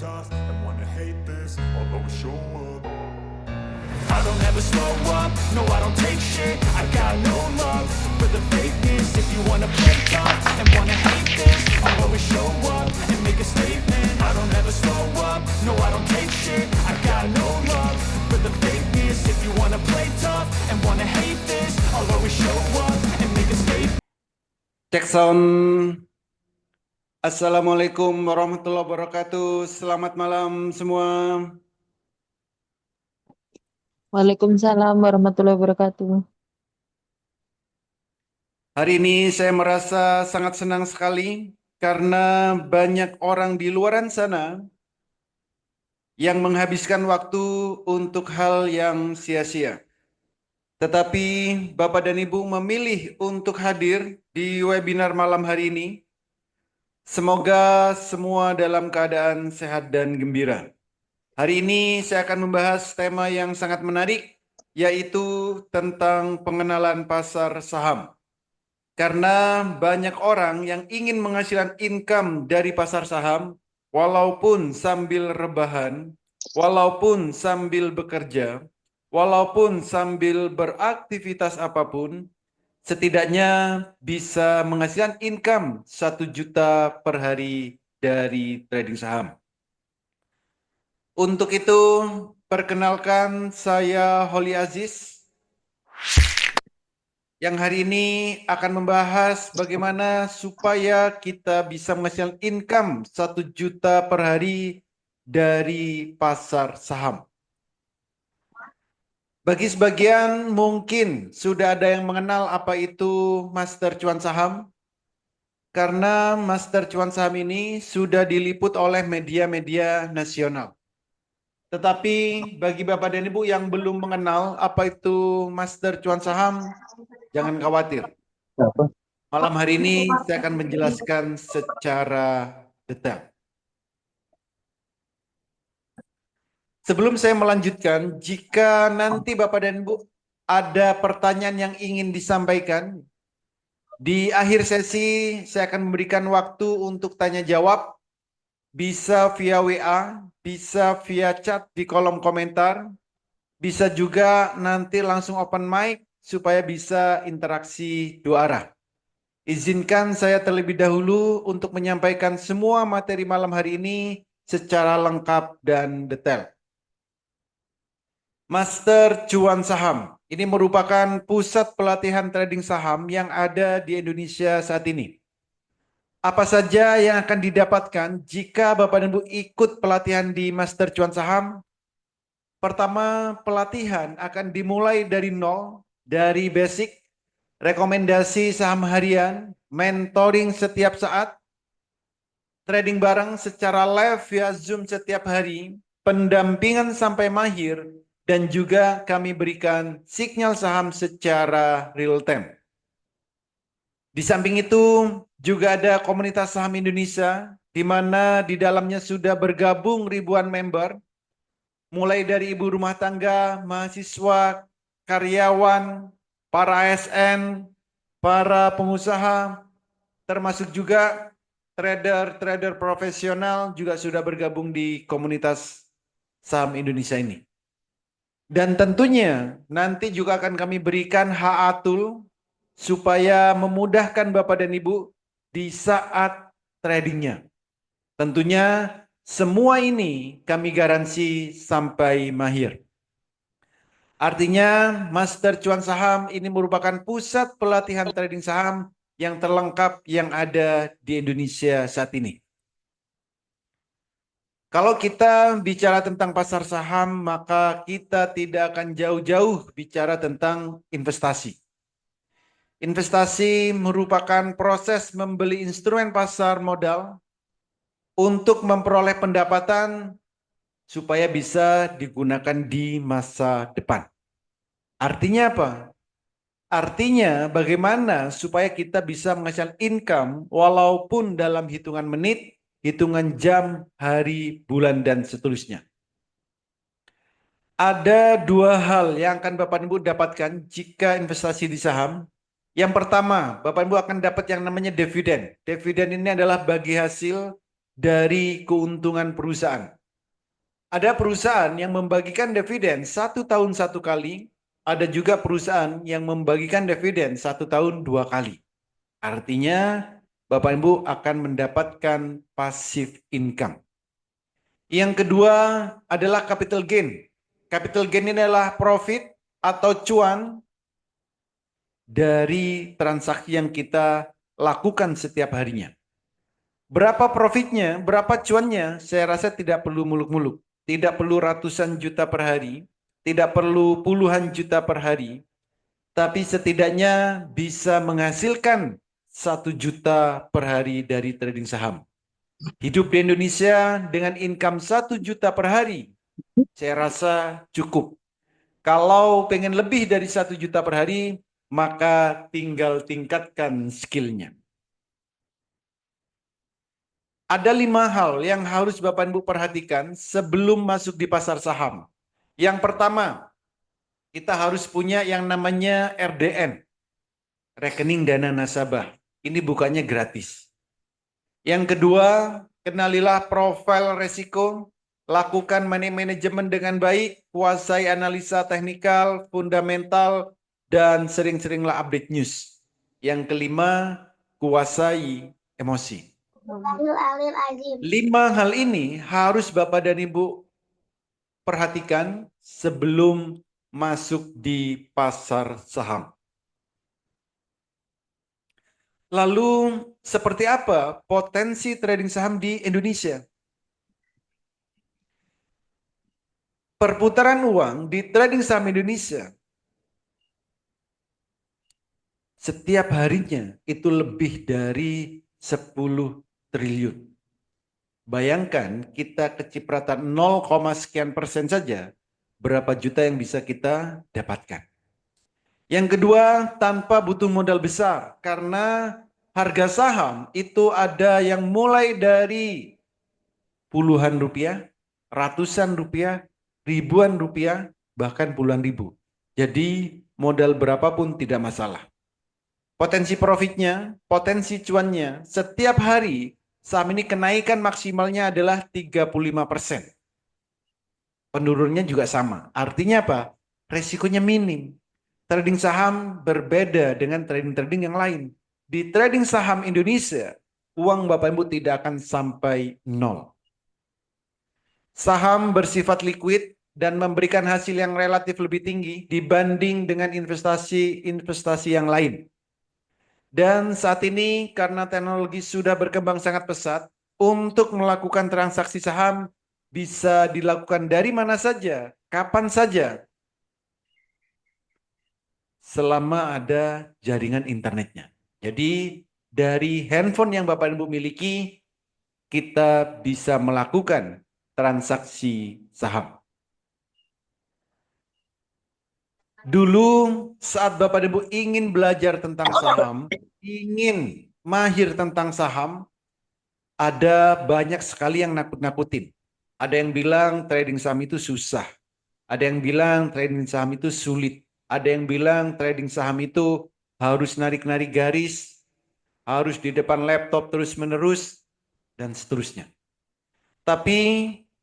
tough and wanna hate this, I'll always show up. I don't ever slow up, no I don't take shit. I got no love for the fakeness. If you wanna play tough and wanna hate this, I'll always show up and make a statement. I don't ever slow up, no I don't take shit. I got no love for the fakeness. If you wanna play tough and wanna hate this, I'll always show up and make a statement. Cek sound. Assalamualaikum warahmatullahi wabarakatuh. Selamat malam semua. Waalaikumsalam warahmatullahi wabarakatuh. Hari ini saya merasa sangat senang sekali karena banyak orang di luaran sana yang menghabiskan waktu untuk hal yang sia-sia. Tetapi Bapak dan Ibu memilih untuk hadir di webinar malam hari ini. Semoga semua dalam keadaan sehat dan gembira. Hari ini saya akan membahas tema yang sangat menarik, yaitu tentang pengenalan pasar saham. Karena banyak orang yang ingin menghasilkan income dari pasar saham, walaupun sambil rebahan, walaupun sambil bekerja, walaupun sambil beraktivitas apapun, setidaknya bisa menghasilkan income 1 juta per hari dari trading saham. Untuk itu, perkenalkan saya Holly Aziz, yang hari ini akan membahas bagaimana supaya kita bisa menghasilkan income 1 juta per hari dari pasar saham. Bagi sebagian mungkin sudah ada yang mengenal apa itu Master Cuan Saham, karena Master Cuan Saham ini sudah diliput oleh media-media nasional. Tetapi bagi Bapak dan Ibu yang belum mengenal apa itu Master Cuan Saham, jangan khawatir. Malam hari ini saya akan menjelaskan secara detail. Sebelum saya melanjutkan, jika nanti Bapak dan Ibu ada pertanyaan yang ingin disampaikan, di akhir sesi saya akan memberikan waktu untuk tanya jawab, bisa via WA, bisa via chat di kolom komentar, bisa juga nanti langsung open mic supaya bisa interaksi dua arah. Izinkan saya terlebih dahulu untuk menyampaikan semua materi malam hari ini secara lengkap dan detail. Master Cuan Saham ini merupakan pusat pelatihan trading saham yang ada di Indonesia saat ini. Apa saja yang akan didapatkan jika Bapak dan Ibu ikut pelatihan di Master Cuan Saham? Pertama, pelatihan akan dimulai dari nol, dari basic, rekomendasi saham harian, mentoring setiap saat, trading bareng secara live via Zoom setiap hari, pendampingan sampai mahir, dan juga kami berikan sinyal saham secara real time. Di samping itu juga ada komunitas saham Indonesia, di mana di dalamnya sudah bergabung ribuan member, mulai dari ibu rumah tangga, mahasiswa, karyawan, para ASN, para pengusaha, termasuk juga trader-trader profesional juga sudah bergabung di komunitas saham Indonesia ini. Dan tentunya nanti juga akan kami berikan HA Tool supaya memudahkan Bapak dan Ibu di saat tradingnya. Tentunya semua ini kami garansi sampai mahir. Artinya Master Cuan Saham ini merupakan pusat pelatihan trading saham yang terlengkap yang ada di Indonesia saat ini. Kalau kita bicara tentang pasar saham, maka kita tidak akan jauh-jauh bicara tentang investasi. Investasi merupakan proses membeli instrumen pasar modal untuk memperoleh pendapatan supaya bisa digunakan di masa depan. Artinya apa? Artinya bagaimana supaya kita bisa menghasilkan income walaupun dalam hitungan menit, hitungan jam, hari, bulan, dan seterusnya. Ada dua hal yang akan Bapak Ibu dapatkan jika investasi di saham. Yang pertama, Bapak Ibu akan dapat yang namanya dividen. Dividen ini adalah bagi hasil dari keuntungan perusahaan. Ada perusahaan yang membagikan dividen 1 tahun 1 kali, ada juga perusahaan yang membagikan dividen 1 tahun 2 kali. Artinya Bapak Ibu akan mendapatkan passive income. Yang kedua adalah capital gain. Capital gain ini adalah profit atau cuan dari transaksi yang kita lakukan setiap harinya. Berapa profitnya, berapa cuannya, saya rasa tidak perlu muluk-muluk. Tidak perlu ratusan juta per hari, tidak perlu puluhan juta per hari, tapi setidaknya bisa menghasilkan 1 juta per hari dari trading saham. Hidup di Indonesia dengan income 1 juta per hari, saya rasa cukup. Kalau pengen lebih dari 1 juta per hari, maka tinggal tingkatkan skillnya. Ada 5 hal yang harus Bapak Ibu perhatikan sebelum masuk di pasar saham. Yang pertama, kita harus punya yang namanya RDN, rekening dana nasabah. Ini bukannya gratis. Yang kedua, kenalilah profil resiko, lakukan manajemen dengan baik, kuasai analisa teknikal, fundamental, dan sering-seringlah update news. Yang kelima, kuasai emosi. 5 hal ini harus Bapak dan Ibu perhatikan sebelum masuk di pasar saham. Lalu seperti apa potensi trading saham di Indonesia? Perputaran uang di trading saham Indonesia setiap harinya itu lebih dari 10 triliun. Bayangkan kita kecipratan 0, sekian persen saja, berapa juta yang bisa kita dapatkan. Yang kedua, tanpa butuh modal besar, karena harga saham itu ada yang mulai dari puluhan rupiah, ratusan rupiah, ribuan rupiah, bahkan puluhan ribu. Jadi modal berapapun tidak masalah. Potensi profitnya, potensi cuannya, setiap hari saham ini kenaikan maksimalnya adalah 35%. Penurunnya juga sama. Artinya apa? Resikonya minim. Trading saham berbeda dengan trading-trading yang lain. Di trading saham Indonesia, uang Bapak Ibu tidak akan sampai nol. Saham bersifat liquid dan memberikan hasil yang relatif lebih tinggi dibanding dengan investasi yang lain. Dan saat ini karena teknologi sudah berkembang sangat pesat, untuk melakukan transaksi saham bisa dilakukan dari mana saja, kapan saja, selama ada jaringan internetnya. Jadi dari handphone yang Bapak Ibu miliki, kita bisa melakukan transaksi saham. Dulu saat Bapak Ibu ingin belajar tentang saham, ingin mahir tentang saham, ada banyak sekali yang nakut-nakutin. Ada yang bilang trading saham itu susah. Ada yang bilang trading saham itu sulit. Ada yang bilang trading saham itu harus narik-narik garis, harus di depan laptop terus-menerus, dan seterusnya. Tapi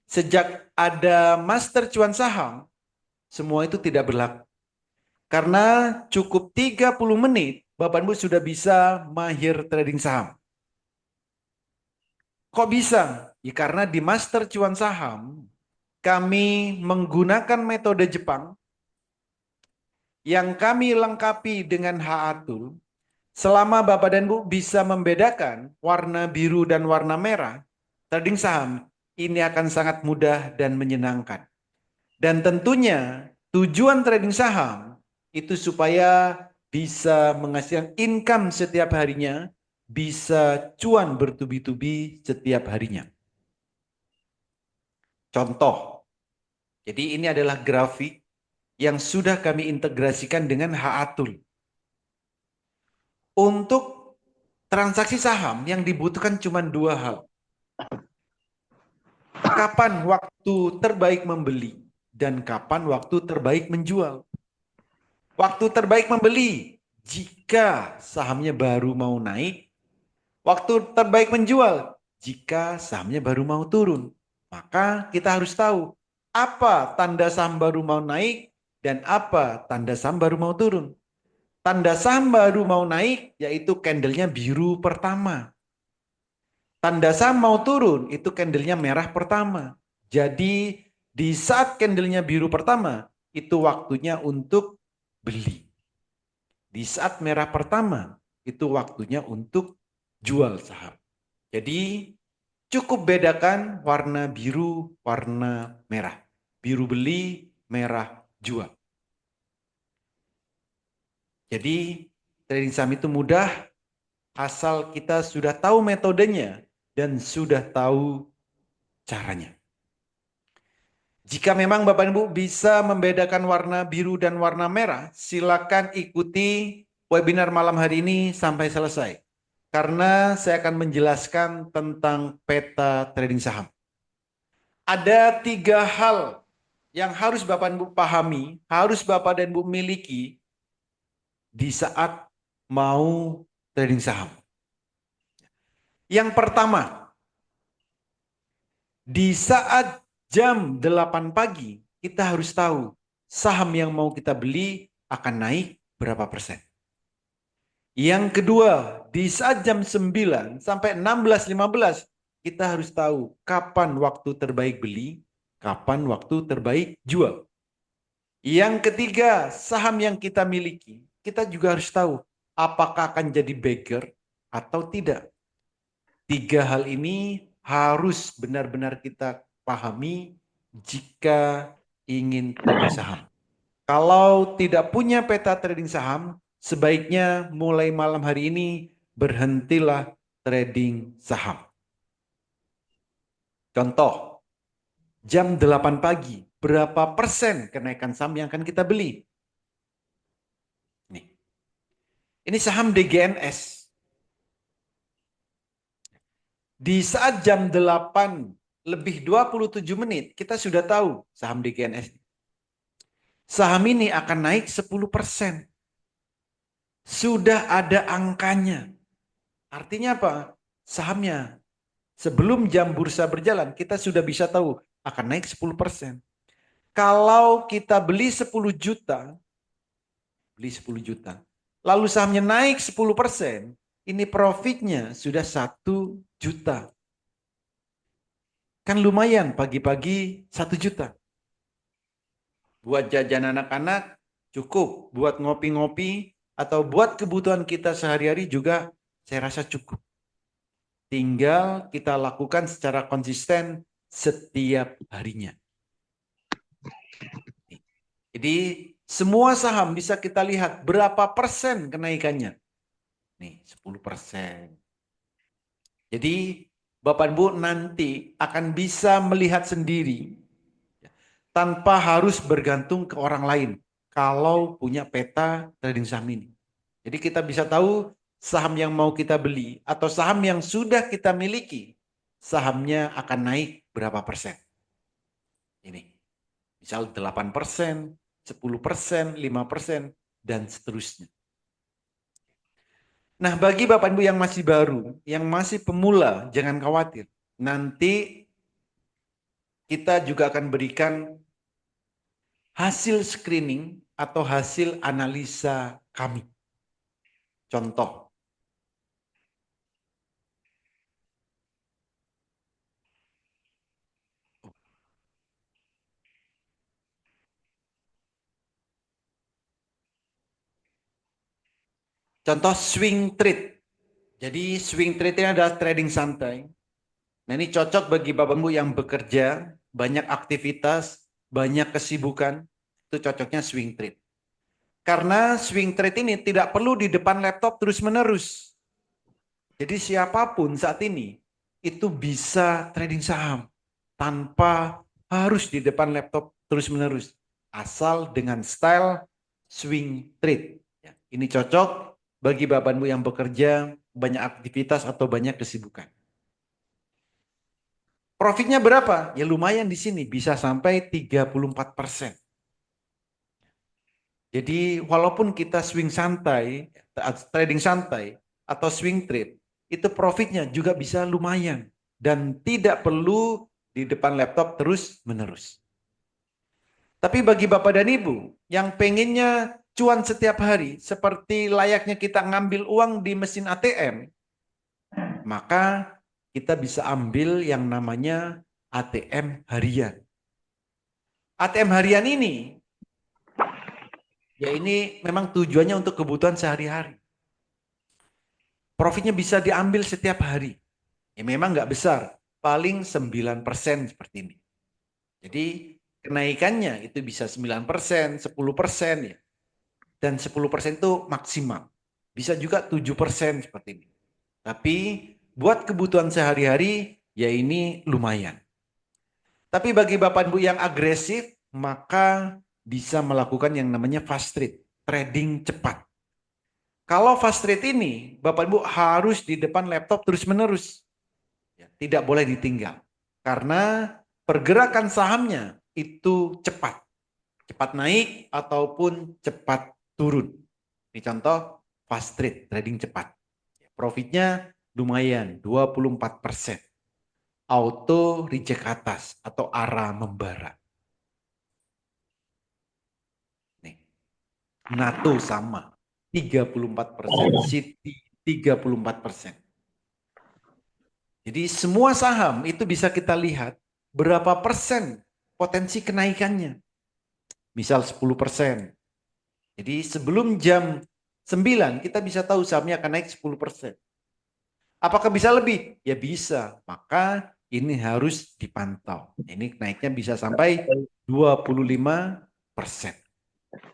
sejak ada master cuan saham, semua itu tidak berlaku. Karena cukup 30 menit, Bapak Ibu sudah bisa mahir trading saham. Kok bisa? Ya karena di master cuan saham, kami menggunakan metode Jepang yang kami lengkapi dengan HA-Tool. Selama Bapak dan Ibu bisa membedakan warna biru dan warna merah, trading saham ini akan sangat mudah dan menyenangkan. Dan tentunya tujuan trading saham itu supaya bisa menghasilkan income setiap harinya, bisa cuan bertubi-tubi setiap harinya. Contoh, jadi ini adalah grafik yang sudah kami integrasikan dengan HA-Tool. Untuk transaksi saham yang dibutuhkan cuma 2 hal. Kapan waktu terbaik membeli dan kapan waktu terbaik menjual. Waktu terbaik membeli jika sahamnya baru mau naik. Waktu terbaik menjual jika sahamnya baru mau turun. Maka kita harus tahu apa tanda saham baru mau naik dan apa tanda saham baru mau turun. Tanda saham baru mau naik yaitu candlenya biru pertama. Tanda saham mau turun itu candlenya merah pertama. Jadi di saat candlenya biru pertama itu waktunya untuk beli. Di saat merah pertama itu waktunya untuk jual saham. Jadi cukup bedakan warna biru, warna merah. Biru beli, merah jual. Jadi trading saham itu mudah asal kita sudah tahu metodenya dan sudah tahu caranya. Jika memang Bapak Ibu bisa membedakan warna biru dan warna merah, silakan ikuti webinar malam hari ini sampai selesai. Karena saya akan menjelaskan tentang peta trading saham. Ada 3 hal yang harus Bapak Ibu pahami, harus Bapak dan Ibu miliki di saat mau trading saham. Yang pertama, di saat jam 8 pagi, kita harus tahu saham yang mau kita beli akan naik berapa persen. Yang kedua, di saat jam 9 sampai 16.15, kita harus tahu kapan waktu terbaik beli, kapan waktu terbaik jual. Yang ketiga, saham yang kita miliki, kita juga harus tahu apakah akan jadi beggar atau tidak. 3 hal ini harus benar-benar kita pahami jika ingin trading saham. Kalau tidak punya peta trading saham, sebaiknya mulai malam hari ini berhentilah trading saham. Contoh, jam 8 pagi, berapa persen kenaikan saham yang akan kita beli? Nih. Ini saham DGNS. Di saat jam 8 lebih 27 menit, kita sudah tahu saham DGNS. Saham ini akan naik 10%. Sudah ada angkanya. Artinya apa? Sahamnya sebelum jam bursa berjalan, kita sudah bisa tahu akan naik 10%. Kalau kita beli 10 juta, lalu sahamnya naik 10%, ini profitnya sudah 1 juta. Kan lumayan pagi-pagi 1 juta. Buat jajan anak-anak cukup, buat ngopi-ngopi atau buat kebutuhan kita sehari-hari juga saya rasa cukup. Tinggal kita lakukan secara konsisten setiap harinya. Jadi semua saham bisa kita lihat berapa persen kenaikannya. Nih 10%. Jadi Bapak Ibu nanti akan bisa melihat sendiri tanpa harus bergantung ke orang lain kalau punya peta trading saham ini. Jadi kita bisa tahu saham yang mau kita beli atau saham yang sudah kita miliki, sahamnya akan naik berapa persen. Ini, misal 8%, 10%, 5%, dan seterusnya. Nah, bagi Bapak Ibu yang masih baru, yang masih pemula, jangan khawatir. Nanti kita juga akan berikan hasil screening atau hasil analisa kami. Contoh. Contoh swing trade. Jadi swing trade ini adalah trading santai. Nah, ini cocok bagi Bapak Ibu yang bekerja, banyak aktivitas, banyak kesibukan. Itu cocoknya swing trade. Karena swing trade ini tidak perlu di depan laptop terus-menerus. Jadi siapapun saat ini itu bisa trading saham tanpa harus di depan laptop terus-menerus. Asal dengan style swing trade. Ya, ini cocok bagi Bapak Ibu yang bekerja, banyak aktivitas atau banyak kesibukan. Profitnya berapa? Ya lumayan di sini, bisa sampai 34%. Jadi walaupun kita swing santai, trading santai, atau swing trade, itu profitnya juga bisa lumayan. dan tidak perlu di depan laptop terus-menerus. Tapi bagi Bapak dan Ibu yang pengennya cuan setiap hari seperti layaknya kita ngambil uang di mesin ATM, maka kita bisa ambil yang namanya ATM harian. ATM harian ini, ya ini memang tujuannya untuk kebutuhan sehari-hari. Profitnya bisa diambil setiap hari. Ya memang nggak besar, paling 9% seperti ini. Jadi kenaikannya itu bisa 9%, 10% ya. Dan 10% itu maksimal. Bisa juga 7% seperti ini. Tapi buat kebutuhan sehari-hari ya ini lumayan. Tapi bagi Bapak Ibu yang agresif, maka bisa melakukan yang namanya fast trade, trading cepat. Kalau fast trade ini, Bapak Ibu harus di depan laptop terus-menerus. Ya, tidak boleh ditinggal. Karena pergerakan sahamnya itu cepat. Cepat naik ataupun cepat turun. Ini contoh fast trade, trading cepat. Profitnya lumayan, 24%. Auto reject atas atau arah membara. Nih. NATO sama, 34%. Citi 34%. Jadi semua saham itu bisa kita lihat berapa persen potensi kenaikannya. Misal 10%. Jadi sebelum jam 9 kita bisa tahu sahamnya akan naik 10%. Apakah bisa lebih? Ya bisa. Maka ini harus dipantau. Ini naiknya bisa sampai 25%.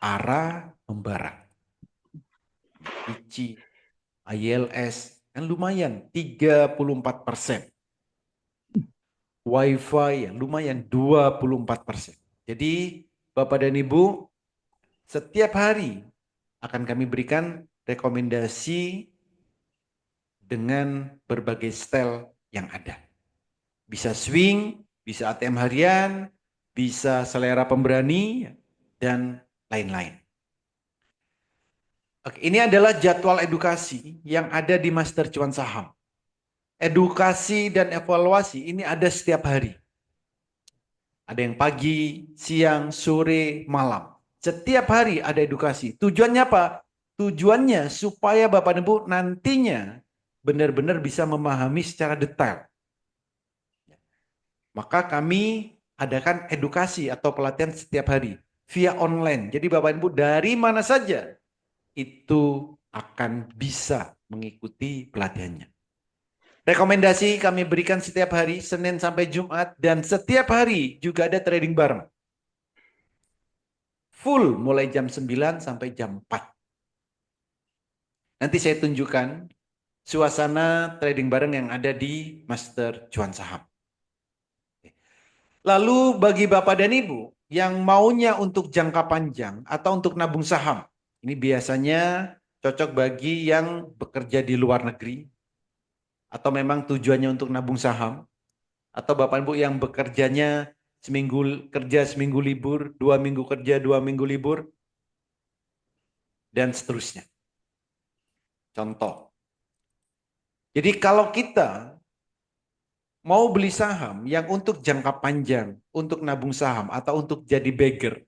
Arah membara. ICI, ILS, kan lumayan 34%. WiFi ya lumayan 24%. Jadi Bapak dan Ibu, setiap hari akan kami berikan rekomendasi dengan berbagai style yang ada. Bisa swing, bisa ATM harian, bisa selera pemberani, dan lain-lain. Oke, ini adalah jadwal edukasi yang ada di Master Cuan Saham. Edukasi dan evaluasi ini ada setiap hari. Ada yang pagi, siang, sore, malam. Setiap hari ada edukasi. Tujuannya apa? Tujuannya supaya Bapak dan Ibu nantinya benar-benar bisa memahami secara detail. Maka kami adakan edukasi atau pelatihan setiap hari via online. Jadi Bapak Ibu dari mana saja itu akan bisa mengikuti pelatihannya. Rekomendasi kami berikan setiap hari Senin sampai Jumat dan setiap hari juga ada trading bareng. Full mulai jam 9 sampai jam 4. Nanti saya tunjukkan suasana trading bareng yang ada di Master Cuan Saham. Lalu bagi Bapak dan Ibu yang maunya untuk jangka panjang atau untuk nabung saham, ini biasanya cocok bagi yang bekerja di luar negeri atau memang tujuannya untuk nabung saham, atau Bapak Ibu yang bekerjanya seminggu kerja, seminggu libur, 2 minggu kerja, 2 minggu libur, dan seterusnya. Contoh. Jadi kalau kita mau beli saham yang untuk jangka panjang, untuk nabung saham atau untuk jadi beggar,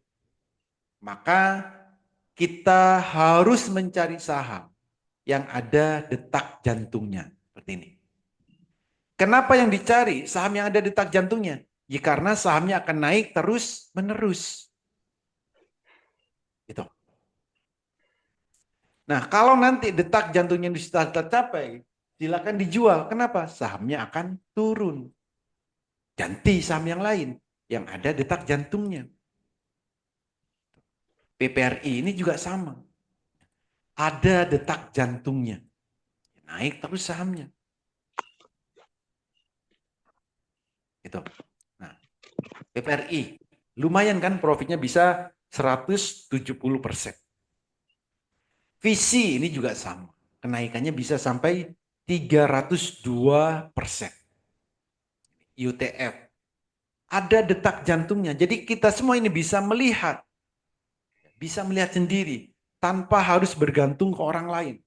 maka kita harus mencari saham yang ada detak jantungnya. Seperti ini. Kenapa yang dicari saham yang ada detak jantungnya? Ya karena sahamnya akan naik terus menerus. Gitu. Nah, kalau nanti detak jantungnya sudah tercapai, silakan dijual. Kenapa? Sahamnya akan turun. Ganti saham yang lain yang ada detak jantungnya. PPRI ini juga sama. Ada detak jantungnya. Naik terus sahamnya. Gitu. Nah, PPRI lumayan kan profitnya bisa 170%. Visi ini juga sama. Kenaikannya bisa sampai 302%. UTF. Ada detak jantungnya. Jadi kita semua ini bisa melihat. Bisa melihat sendiri. Tanpa harus bergantung ke orang lain.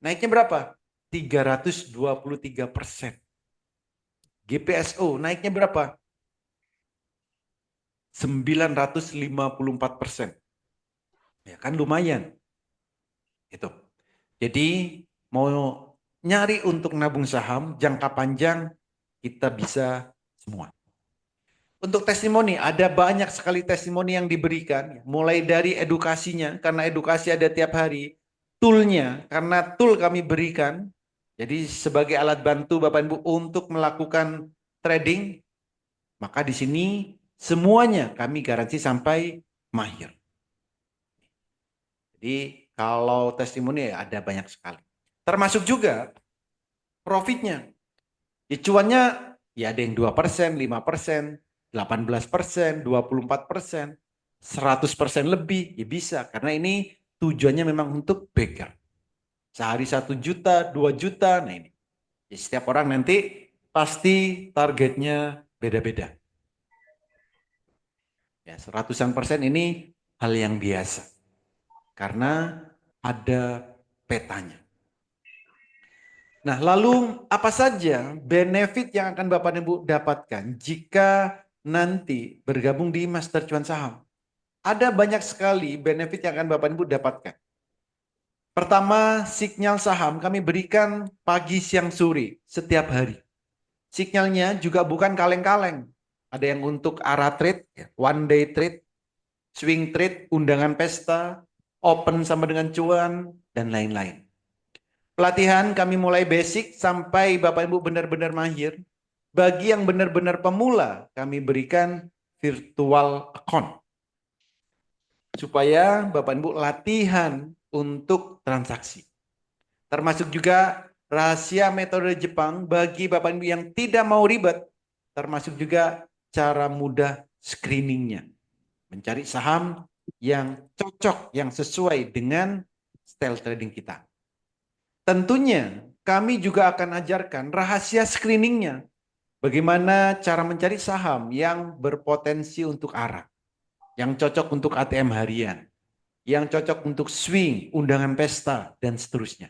Naiknya berapa? 323%. GPSO naiknya berapa? 954%. Ya kan lumayan. Itu. Jadi mau nyari untuk nabung saham jangka panjang kita bisa semua. Untuk testimoni, ada banyak sekali testimoni yang diberikan, mulai dari edukasinya, karena edukasi ada tiap hari, toolnya, karena tool kami berikan, jadi sebagai alat bantu Bapak Ibu untuk melakukan trading, maka di sini semuanya kami garansi sampai mahir. Jadi kalau testimoni ada banyak sekali. Termasuk juga profitnya. Ya, cuannya ya ada yang 2%, 5%, 18%, 24%, 100% lebih, ya bisa. Karena ini tujuannya memang untuk backer. Sehari 1 juta, 2 juta, nah ini. Ya, setiap orang nanti pasti targetnya beda-beda. Ya, 100% ini hal yang biasa. Karena ada petanya. Nah, lalu apa saja benefit yang akan Bapak dan Ibu dapatkan jika nanti bergabung di Master Cuan Saham? Ada banyak sekali benefit yang akan Bapak dan Ibu dapatkan. Pertama, sinyal saham kami berikan pagi, siang, sore setiap hari. Sinyalnya juga bukan kaleng-kaleng. Ada yang untuk ARA trade, one day trade, swing trade, undangan pesta, open sama dengan cuan, dan lain-lain. Pelatihan kami mulai basic sampai Bapak Ibu benar-benar mahir. Bagi yang benar-benar pemula, kami berikan virtual account. Supaya Bapak Ibu latihan untuk transaksi. Termasuk juga rahasia metode Jepang bagi Bapak Ibu yang tidak mau ribet. Termasuk juga cara mudah screeningnya. Mencari saham yang cocok, yang sesuai dengan style trading kita. Tentunya kami juga akan ajarkan rahasia screeningnya. Bagaimana cara mencari saham yang berpotensi untuk ARA. Yang cocok untuk ATM harian. Yang cocok untuk swing, undangan pesta, dan seterusnya.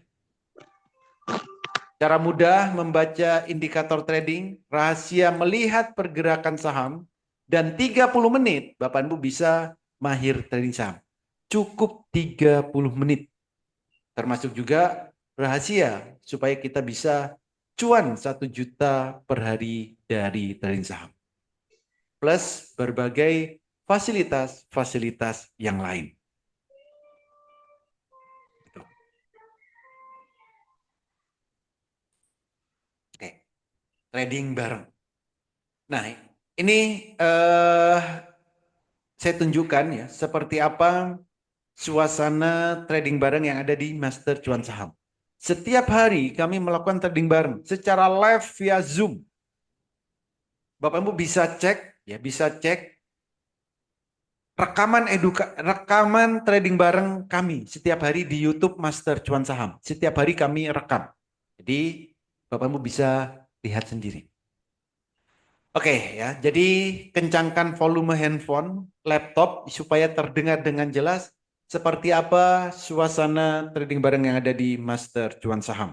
Cara mudah membaca indikator trading, rahasia melihat pergerakan saham, dan 30 menit Bapak Ibu bisa mahir trading saham. Cukup 30 menit. Termasuk juga rahasia supaya kita bisa cuan 1 juta per hari dari trading saham. Plus berbagai fasilitas-fasilitas yang lain. Oke, trading bareng. Nah, ini saya tunjukkan ya seperti apa suasana trading bareng yang ada di Master Cuan Saham. Setiap hari kami melakukan trading bareng secara live via Zoom. Bapak Ibu bisa cek rekaman trading bareng kami setiap hari di YouTube Master Cuan Saham. Setiap hari kami rekam. Jadi Bapak Ibu bisa lihat sendiri. Oke ya, jadi kencangkan volume handphone, laptop supaya terdengar dengan jelas seperti apa suasana trading bareng yang ada di Master Cuan Saham.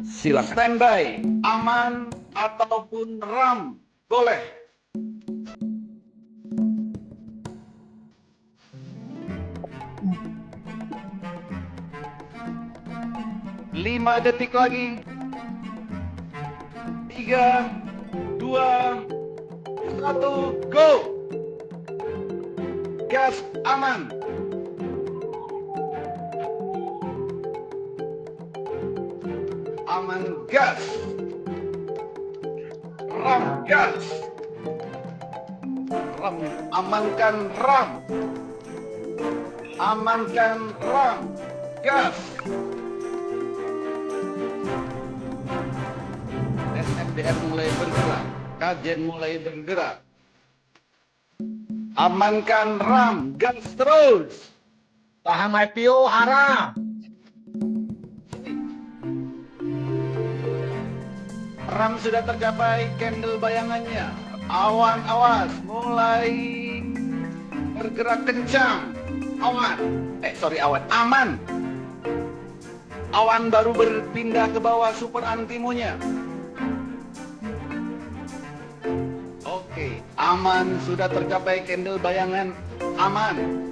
Silakan. Standby, aman ataupun RAM, boleh. Lima detik lagi. 3, 2, 1, go! Gas aman. Aman gas. Ram gas. Ram, amankan ram. Amankan ram. Gas. SMDR mulai bergerak. Kajian mulai bergerak. Amankan RAM, gas terus. Saham IPO haram. RAM sudah tercapai candle bayangannya. Awan awas mulai bergerak kencang. Awan. Aman. Awan baru berpindah ke bawah super antimunya. Oke, aman, sudah tercapai candle bayangan, aman.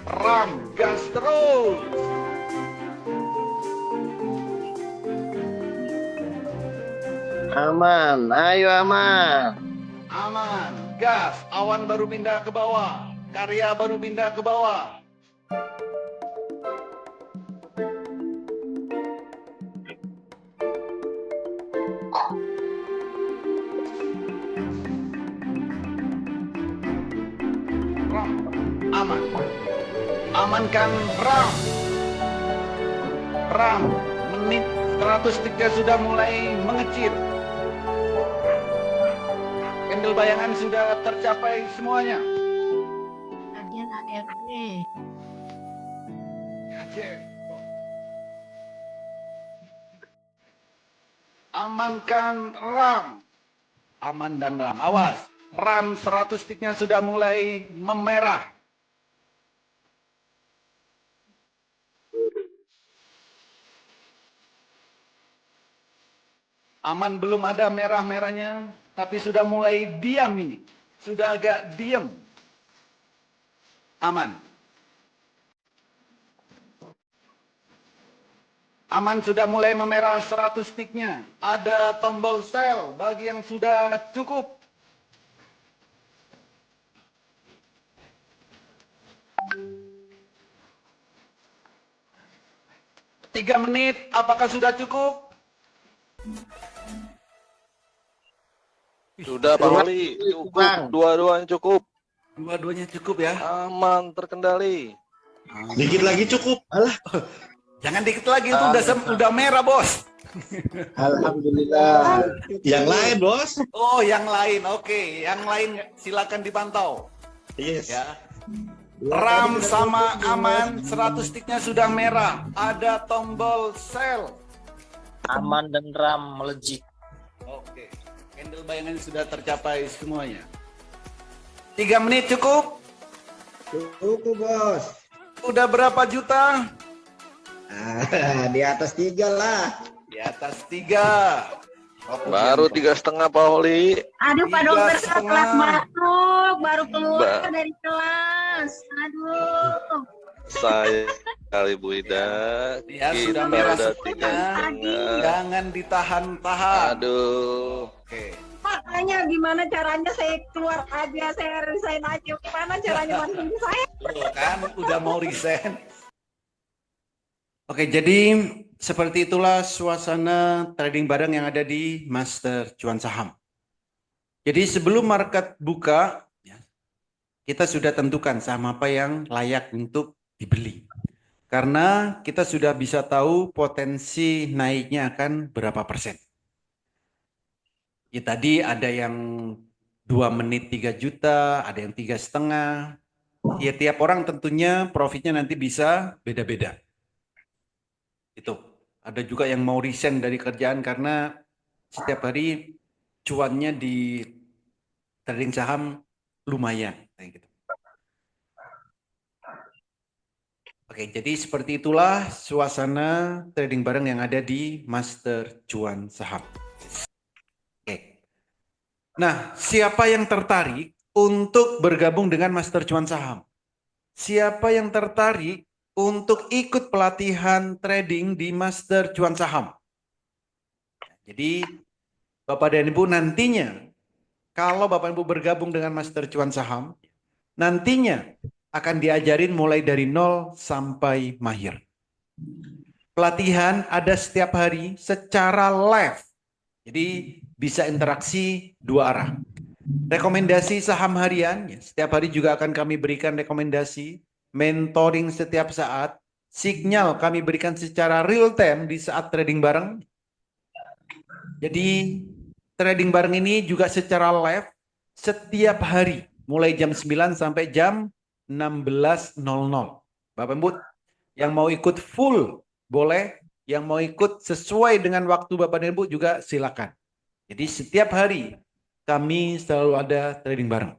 Ram, gas terus. Aman, ayo aman. Aman, gas, awan baru pindah ke bawah, karya baru pindah ke bawah. Ram, aman. Amankan ram. Ram, menit 103 sudah mulai mengecil. Candle bayangan sudah tercapai semuanya. Adian ARD. Amankan ram. Aman dan ram. Awas, ram 100 sticknya sudah mulai memerah. Aman belum ada merah-merahnya, tapi sudah mulai diam ini. Sudah agak diam. Aman. Aman sudah mulai memerah 100 sticknya. Ada tombol sell bagi yang sudah cukup. Tiga menit, apakah sudah cukup? Sudah Pak Wali, cukup. Dua-duanya cukup. Dua-duanya cukup ya. Aman, terkendali. Dikit lagi cukup. Alah. Jangan dikit lagi, itu udah merah, Bos. Alhamdulillah. Yang lain, Bos. Oh, yang lain. Oke, yang lain silakan dipantau. Yes. Ya. RAM sama aman 100 sticknya sudah merah. Ada tombol sell. Aman dan RAM melejit. Oke. Candle bayangan sudah tercapai semuanya. 3 menit cukup? Cukup, Bos. Udah berapa juta? Di atas 3 lah. Di atas 3. Baru 3,5 Pak Wali. Aduh, Pak Tiga Dokter setengah. kelas masuk, baru keluar dari kelas. Aduh. Saya kali Bu Ida. Ya, Kita sudah merah udah semuanya. 3,5. Jangan ditahan-tahan. Aduh. Oke. Makanya gimana caranya saya keluar aja, saya resign aja. Gimana caranya bantuin saya? Tuh kan udah mau resign. Oke, jadi seperti itulah suasana trading bareng yang ada di Master Cuan Saham. Jadi sebelum market buka, ya, kita sudah tentukan saham apa yang layak untuk dibeli. Karena kita sudah bisa tahu potensi naiknya akan berapa persen. Ya, tadi ada yang 2 menit 3 juta, ada yang 3,5. Ya, tiap orang tentunya profitnya nanti bisa beda-beda. Itu. Ada juga yang mau resign dari kerjaan karena setiap hari cuannya di trading saham lumayan. Kayak gitu. Oke, jadi seperti itulah suasana trading bareng yang ada di Master Cuan Saham. Oke. Nah, siapa yang tertarik untuk bergabung dengan Master Cuan Saham? Siapa yang tertarik untuk ikut pelatihan trading di Master Cuan Saham? Jadi, Bapak dan Ibu nantinya, kalau Bapak Ibu bergabung dengan Master Cuan Saham, nantinya akan diajarin mulai dari 0 sampai mahir. Pelatihan ada setiap hari secara live. Jadi bisa interaksi 2 arah. Rekomendasi saham harian, ya, setiap hari juga akan kami berikan rekomendasi. Mentoring setiap saat. Signal kami berikan secara real time di saat trading bareng. Jadi trading bareng ini juga secara live setiap hari. Mulai jam 9 sampai jam 16.00. Bapak Ibu yang mau ikut full boleh, yang mau ikut sesuai dengan waktu Bapak dan Ibu juga silakan. Jadi setiap hari kami selalu ada trading bareng.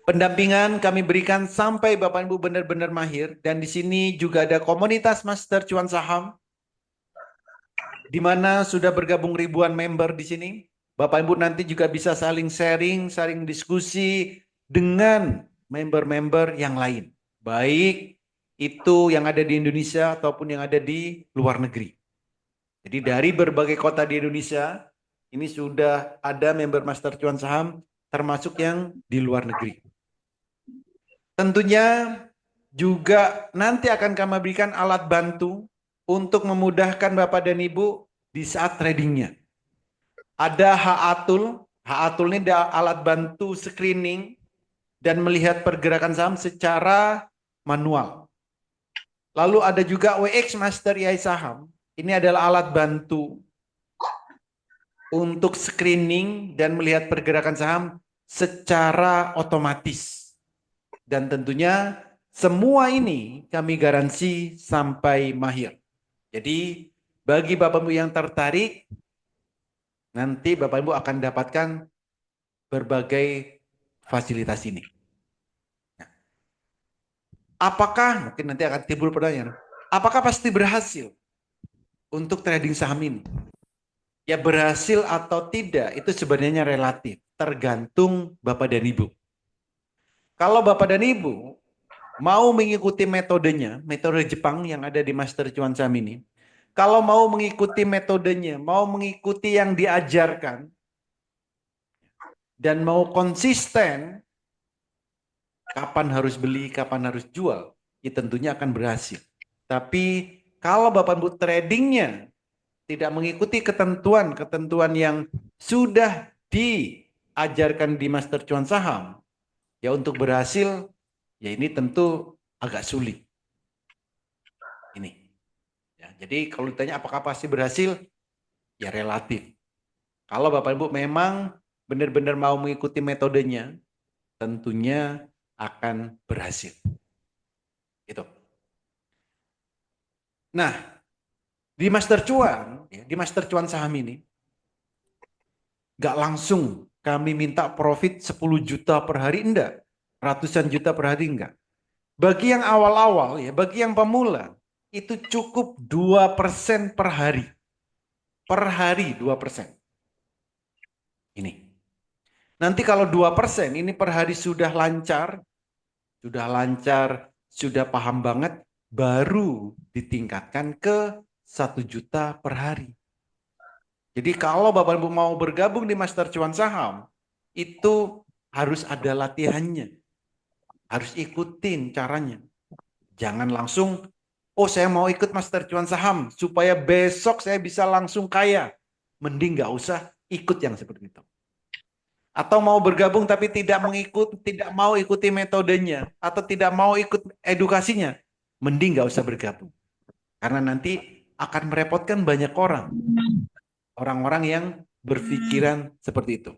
Pendampingan kami berikan sampai Bapak Ibu benar-benar mahir, dan di sini juga ada komunitas Master Cuan Saham di mana sudah bergabung ribuan member di sini. Bapak Ibu nanti juga bisa saling sharing, saling diskusi dengan member-member yang lain. Baik itu yang ada di Indonesia ataupun yang ada di luar negeri. Jadi dari berbagai kota di Indonesia, ini sudah ada member Master Cuan Saham termasuk yang di luar negeri. Tentunya juga nanti akan kami berikan alat bantu untuk memudahkan Bapak dan Ibu di saat tradingnya. Ada HA-Tool. HA-Tool ini ada alat bantu screening dan melihat pergerakan saham secara manual. Lalu ada juga WX Master AI Saham. Ini adalah alat bantu untuk screening dan melihat pergerakan saham secara otomatis. Dan tentunya semua ini kami garansi sampai mahir. Jadi bagi Bapak Ibu yang tertarik, nanti Bapak Ibu akan dapatkan berbagai fasilitas ini. Nah, apakah, mungkin nanti akan timbul pertanyaan, apakah pasti berhasil untuk trading saham ini? Ya berhasil atau tidak itu sebenarnya relatif, tergantung Bapak dan Ibu. Kalau Bapak dan Ibu mau mengikuti metodenya, metode Jepang yang ada di Master Cuan Saham ini, kalau mau mengikuti metodenya, mau mengikuti yang diajarkan, dan mau konsisten, kapan harus beli, kapan harus jual, ya tentunya akan berhasil. Tapi kalau Bapak Ibu tradingnya tidak mengikuti ketentuan yang sudah diajarkan di Master Cuan Saham, ya untuk berhasil, ya ini tentu agak sulit. Ini. Ya, jadi kalau ditanya apakah pasti berhasil, ya relatif. Kalau Bapak Ibu memang benar-benar mau mengikuti metodenya, tentunya akan berhasil. Gitu. Nah, di Master Cuan, ya, di Master Cuan Saham ini, nggak langsung kami minta profit 10 juta per hari, enggak. Ratusan juta per hari, enggak. Bagi yang awal-awal, ya, bagi yang pemula, itu cukup 2% per hari. Per hari 2%. Ini. Nanti kalau 2%, ini per hari sudah lancar, sudah paham banget, baru ditingkatkan ke 1 juta per hari. Jadi kalau Bapak Ibu mau bergabung di Master Cuan Saham, itu harus ada latihannya. Harus ikutin caranya. Jangan langsung, oh saya mau ikut Master Cuan Saham, supaya besok saya bisa langsung kaya. Mending nggak usah ikut yang seperti itu. Atau mau bergabung tapi tidak mau ikuti metodenya, atau tidak mau ikut edukasinya, mending nggak usah bergabung. Karena nanti akan merepotkan banyak orang. Orang-orang yang berpikiran seperti itu.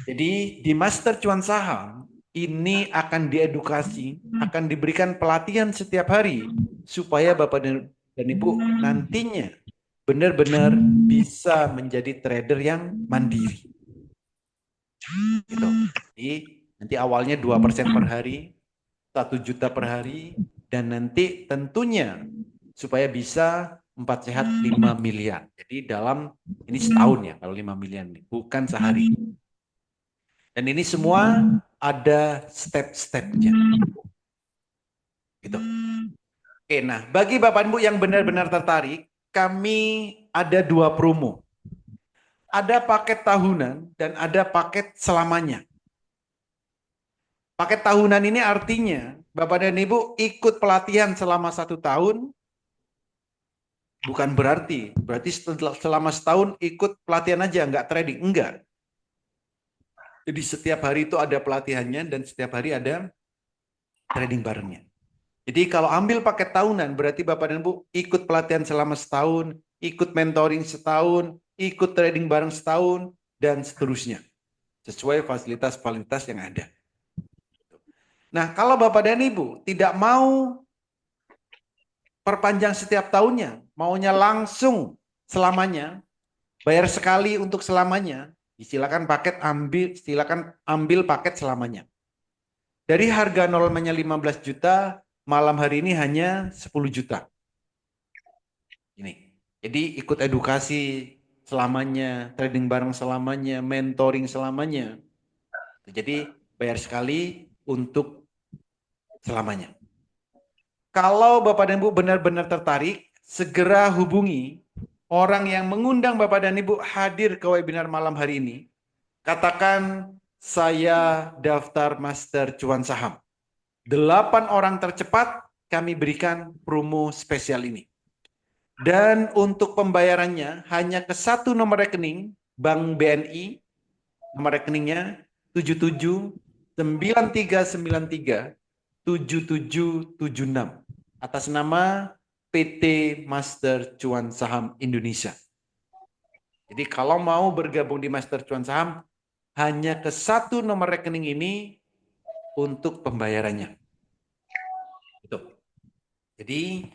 Jadi di Master Cuan Saham ini akan diedukasi, akan diberikan pelatihan setiap hari supaya Bapak dan Ibu nantinya benar-benar bisa menjadi trader yang mandiri. Gitu. Jadi nanti awalnya 2% per hari, 1 juta per hari, dan nanti tentunya supaya bisa 4 sehat 5 miliar. Jadi dalam, ini setahun ya kalau 5 miliar nih, bukan sehari. Dan ini semua ada step-stepnya. Gitu. Oke, nah bagi Bapak Ibu yang benar-benar tertarik, kami ada 2 promo. Ada paket tahunan dan ada paket selamanya. Paket tahunan ini artinya Bapak dan Ibu ikut pelatihan selama 1 tahun. Bukan berarti selama setahun ikut pelatihan aja, nggak trading, enggak. Jadi setiap hari itu ada pelatihannya dan setiap hari ada trading barengnya. Jadi kalau ambil paket tahunan berarti Bapak dan Ibu ikut pelatihan selama setahun, ikut mentoring setahun, ikut trading bareng setahun, dan seterusnya. Sesuai fasilitas-fasilitas yang ada. Nah kalau Bapak dan Ibu tidak mau perpanjang setiap tahunnya, maunya langsung selamanya, bayar sekali untuk selamanya, silakan ambil paket selamanya. Dari harga normalnya 15 juta, malam hari ini hanya 10 juta. Ini. Jadi ikut edukasi selamanya, trading bareng selamanya, mentoring selamanya. Jadi bayar sekali untuk selamanya. Kalau Bapak dan Ibu benar-benar tertarik, segera hubungi orang yang mengundang Bapak dan Ibu hadir ke webinar malam hari ini. Katakan, saya daftar Master Cuan Saham. 8 orang tercepat kami berikan promo spesial ini. Dan untuk pembayarannya hanya ke satu nomor rekening Bank BNI, nomor rekeningnya 7793937776 atas nama PT Master Cuan Saham Indonesia. Jadi kalau mau bergabung di Master Cuan Saham hanya ke satu nomor rekening ini untuk pembayarannya. Itu. Jadi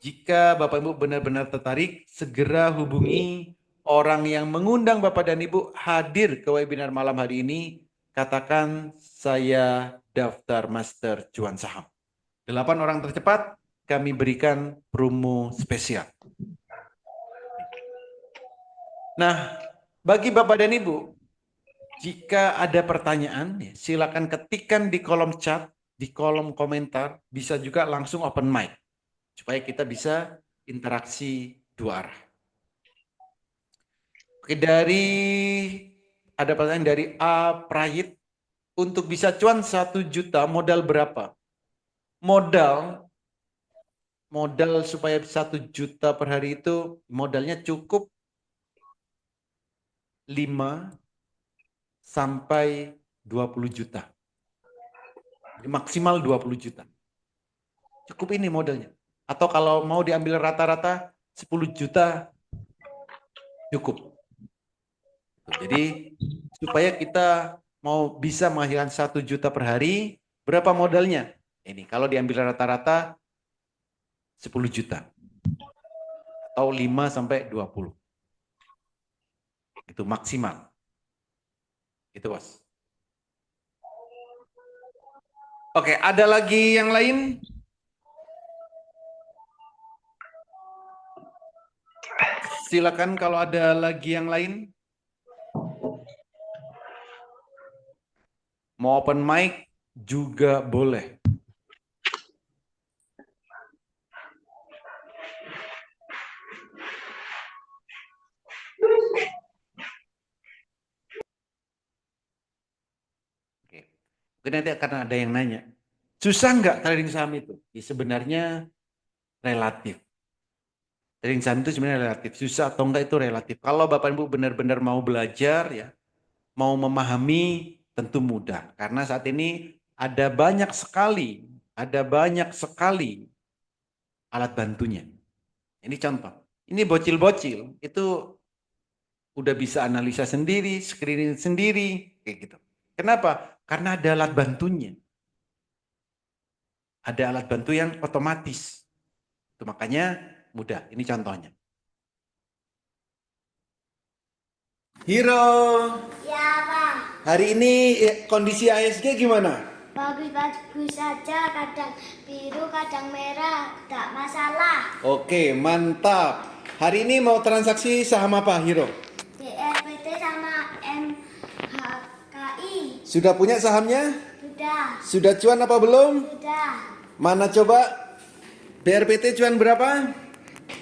jika Bapak Ibu benar-benar tertarik, segera hubungi orang yang mengundang Bapak dan Ibu hadir ke webinar malam hari ini. Katakan, saya daftar Master Cuan Saham. 8 orang tercepat kami berikan promo spesial. Nah, bagi Bapak dan Ibu, jika ada pertanyaan, silakan ketikkan di kolom chat, di kolom komentar, bisa juga langsung open mic. Supaya kita bisa interaksi dua arah. Oke, ada pertanyaan dari A. Prayit. Untuk bisa cuan 1 juta modal berapa? Modal supaya 1 juta per hari itu modalnya cukup 5 sampai 20 juta. Jadi maksimal 20 juta. Cukup ini modalnya. Atau kalau mau diambil rata-rata 10 juta cukup. Jadi supaya kita mau bisa menghasilkan 1 juta per hari, berapa modalnya? Ini kalau diambil rata-rata 10 juta. Atau 5 sampai 20. Itu maksimal. Itu Bos. Oke, ada lagi yang lain? Silakan kalau ada lagi yang lain. Mau open mic juga boleh. Oke. Mungkin nanti akan ada yang nanya, susah nggak trading saham itu? Ya, sebenarnya relatif. Trading saham itu sebenarnya relatif. Susah atau enggak itu relatif. Kalau Bapak Ibu benar-benar mau belajar, ya, mau memahami, tentu mudah. Karena saat ini ada banyak sekali alat bantunya. Ini contoh. Ini bocil-bocil itu udah bisa analisa sendiri, screening sendiri, kayak gitu. Kenapa? Karena ada alat bantunya. Ada alat bantu yang otomatis. Itu makanya mudah. Ini contohnya. Hero. Ya, Bang. Hari ini kondisi ASG gimana? Bagus-bagus saja, kadang biru, kadang merah, tidak masalah. Oke, mantap. Hari ini mau transaksi saham apa, Hero? BRPT sama MHKI. Sudah punya sahamnya? Sudah. Sudah cuan apa belum? Sudah. Mana coba? BRPT cuan berapa?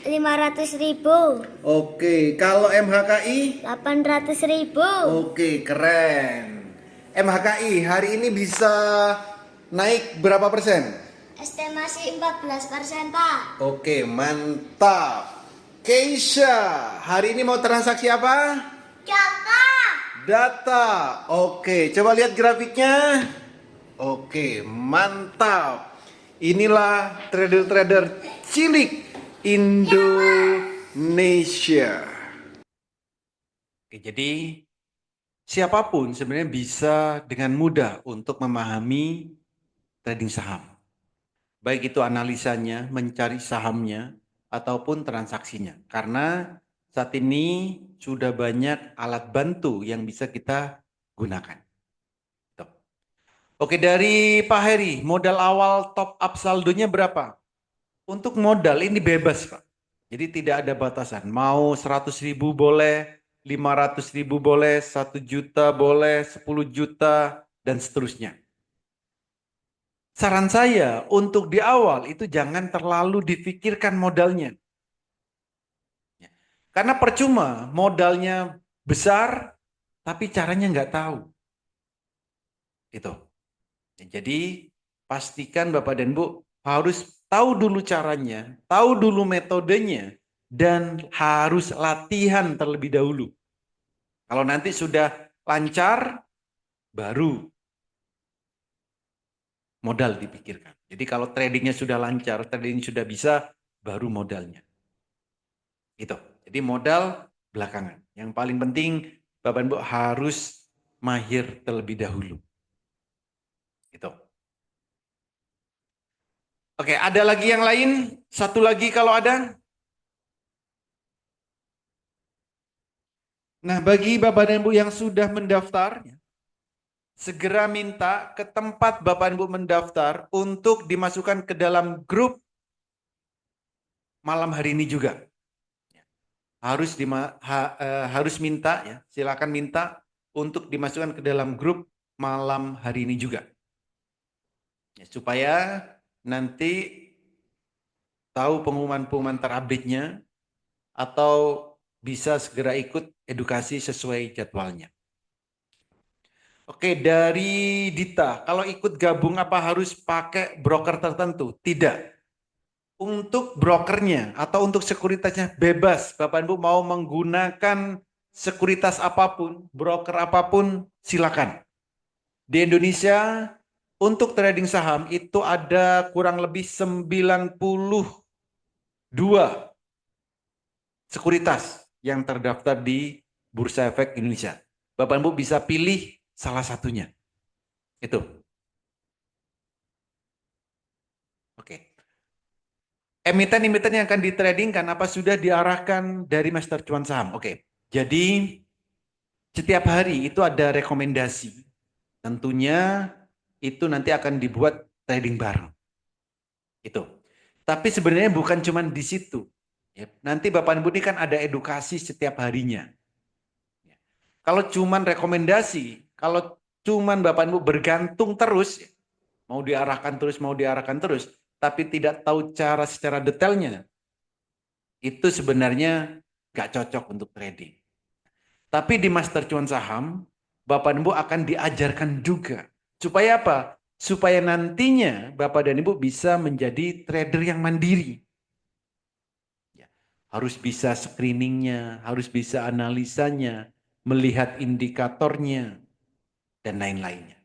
500.000. Oke, kalau MHKI? 800.000. Oke, keren. MHKI hari ini bisa naik berapa persen? Estimasi 14%, Pak. Oke, mantap. Keisha, hari ini mau transaksi apa? Data. Oke, coba lihat grafiknya. Oke, mantap. Inilah trader-trader cilik Indonesia. Oke, jadi siapapun sebenarnya bisa dengan mudah untuk memahami trading saham. Baik itu analisanya, mencari sahamnya, ataupun transaksinya. Karena saat ini sudah banyak alat bantu yang bisa kita gunakan. Oke, dari Pak Heri, modal awal top up saldonya berapa? Untuk modal ini bebas, Pak. Jadi tidak ada batasan. Mau 100.000 boleh, 500.000 boleh, 1 juta boleh, 10 juta, dan seterusnya. Saran saya untuk di awal itu jangan terlalu difikirkan modalnya. Karena percuma modalnya besar, tapi caranya nggak tahu. Itu. Jadi pastikan Bapak dan Bu harus tahu dulu caranya, tahu dulu metodenya, dan harus latihan terlebih dahulu. Kalau nanti sudah lancar, baru modal dipikirkan. Jadi kalau tradingnya sudah lancar, trading sudah bisa, baru modalnya. Itu. Jadi modal belakangan. Yang paling penting Bapak dan Bu harus mahir terlebih dahulu. Itu. Oke, ada lagi yang lain? Satu lagi kalau ada. Nah, bagi Bapak dan Ibu yang sudah mendaftar, segera minta ke tempat Bapak dan Ibu mendaftar untuk dimasukkan ke dalam grup malam hari ini juga. Harus minta ya, silakan minta untuk dimasukkan ke dalam grup malam hari ini juga. Ya, supaya nanti tahu pengumuman-pengumuman terupdate-nya atau bisa segera ikut edukasi sesuai jadwalnya. Oke, dari Dita, kalau ikut gabung apa harus pakai broker tertentu? Tidak. Untuk brokernya atau untuk sekuritasnya bebas. Bapak Ibu mau menggunakan sekuritas apapun, broker apapun, silakan. Di Indonesia, untuk trading saham itu ada kurang lebih 92 sekuritas yang terdaftar di Bursa Efek Indonesia. Bapak Ibu bisa pilih salah satunya. Itu. Oke. Emiten-emiten yang akan ditradingkan apa sudah diarahkan dari Master Cuan Saham? Oke. Jadi setiap hari itu ada rekomendasi. Tentunya itu nanti akan dibuat trading bareng. Itu. Tapi sebenarnya bukan cuma di situ. Nanti Bapak Ibu ini kan ada edukasi setiap harinya. Kalau cuman rekomendasi, kalau cuman Bapak Ibu bergantung terus, mau diarahkan terus, tapi tidak tahu cara secara detailnya, itu sebenarnya gak cocok untuk trading. Tapi di Master Cuan Saham, Bapak dan Ibu akan diajarkan juga. Supaya apa? Supaya nantinya Bapak dan Ibu bisa menjadi trader yang mandiri. Harus bisa screeningnya, harus bisa analisanya, melihat indikatornya, dan lain-lainnya.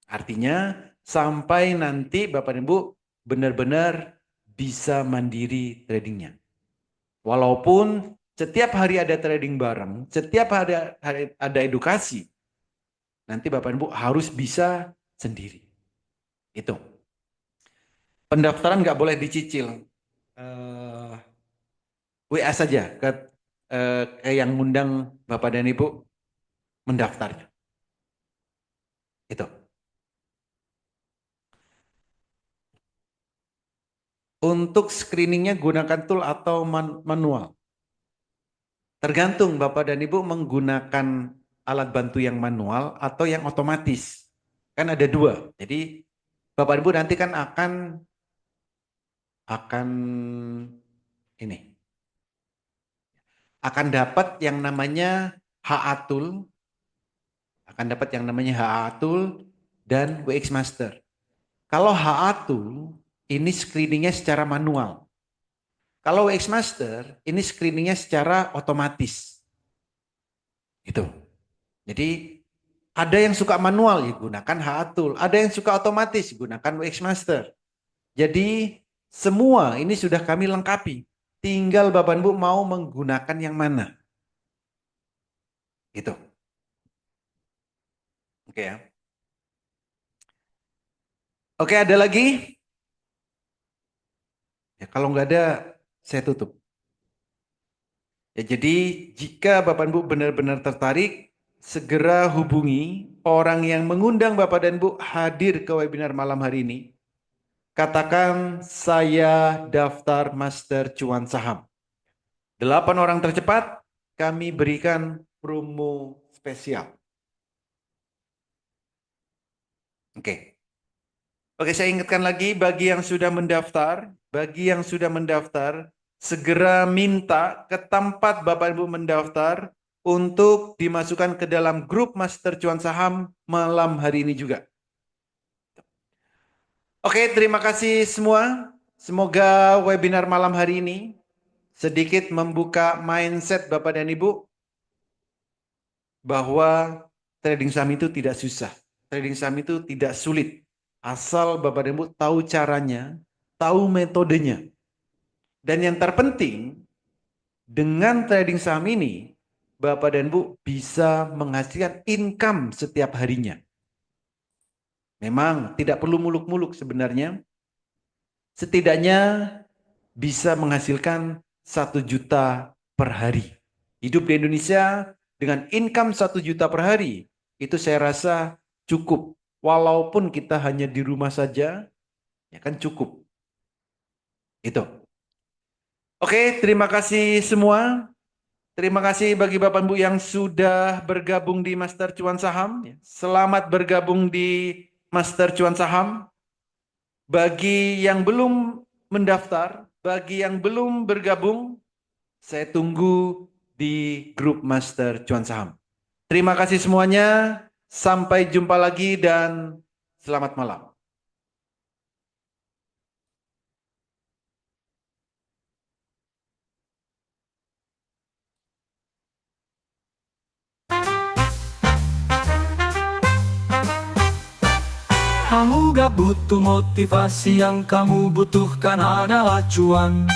Artinya sampai nanti Bapak dan Ibu benar-benar bisa mandiri tradingnya. Walaupun setiap hari ada trading bareng, setiap hari ada edukasi, nanti Bapak dan Ibu harus bisa sendiri. Itu. Pendaftaran nggak boleh dicicil. WA saja ke yang ngundang Bapak dan Ibu mendaftarnya. Itu. Untuk screeningnya gunakan tool atau manual. Tergantung Bapak dan Ibu menggunakan alat bantu yang manual atau yang otomatis. Kan ada dua. Jadi Bapak Ibu nanti kan akan ini. Akan dapat yang namanya HA tool. Akan dapat yang namanya HA tool dan WX Master. Kalau HA tool ini screeningnya secara manual. Kalau WX Master ini screeningnya secara otomatis. Itu. Jadi ada yang suka manual ya gunakan HA tool, ada yang suka otomatis gunakan WX Master. Jadi semua ini sudah kami lengkapi. Tinggal Bapak Ibu mau menggunakan yang mana. Gitu. Oke ya. Oke, ada lagi? Ya, kalau nggak ada, saya tutup. Ya, jadi jika Bapak Ibu benar-benar tertarik, segera hubungi orang yang mengundang Bapak dan Ibu hadir ke webinar malam hari ini. Katakan saya daftar Master Cuan Saham. 8 orang tercepat kami berikan promo spesial. Oke, saya ingatkan lagi bagi yang sudah mendaftar, segera minta ke tempat Bapak Ibu mendaftar untuk dimasukkan ke dalam grup Master Cuan Saham malam hari ini juga. Oke, terima kasih semua. Semoga webinar malam hari ini sedikit membuka mindset Bapak dan Ibu bahwa trading saham itu tidak susah. Trading saham itu tidak sulit. Asal Bapak dan Ibu tahu caranya, tahu metodenya. Dan yang terpenting, dengan trading saham ini, Bapak dan Ibu bisa menghasilkan income setiap harinya. Memang tidak perlu muluk-muluk sebenarnya. Setidaknya bisa menghasilkan 1 juta per hari. Hidup di Indonesia dengan income 1 juta per hari, itu saya rasa cukup. Walaupun kita hanya di rumah saja, ya kan cukup. Itu. Oke, terima kasih semua. Terima kasih bagi Bapak Ibu yang sudah bergabung di Master Cuan Saham. Selamat bergabung di Master Cuan Saham. Bagi yang belum mendaftar, bagi yang belum bergabung, saya tunggu di grup Master Cuan Saham. Terima kasih semuanya. Sampai jumpa lagi dan selamat malam. Kamu gak butuh motivasi, yang kamu butuhkan adalah cuan.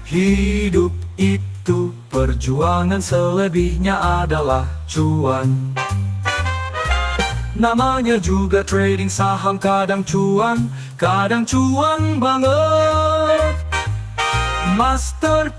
Hidup itu perjuangan, selebihnya adalah cuan. Namanya juga trading saham, kadang cuan banget. Master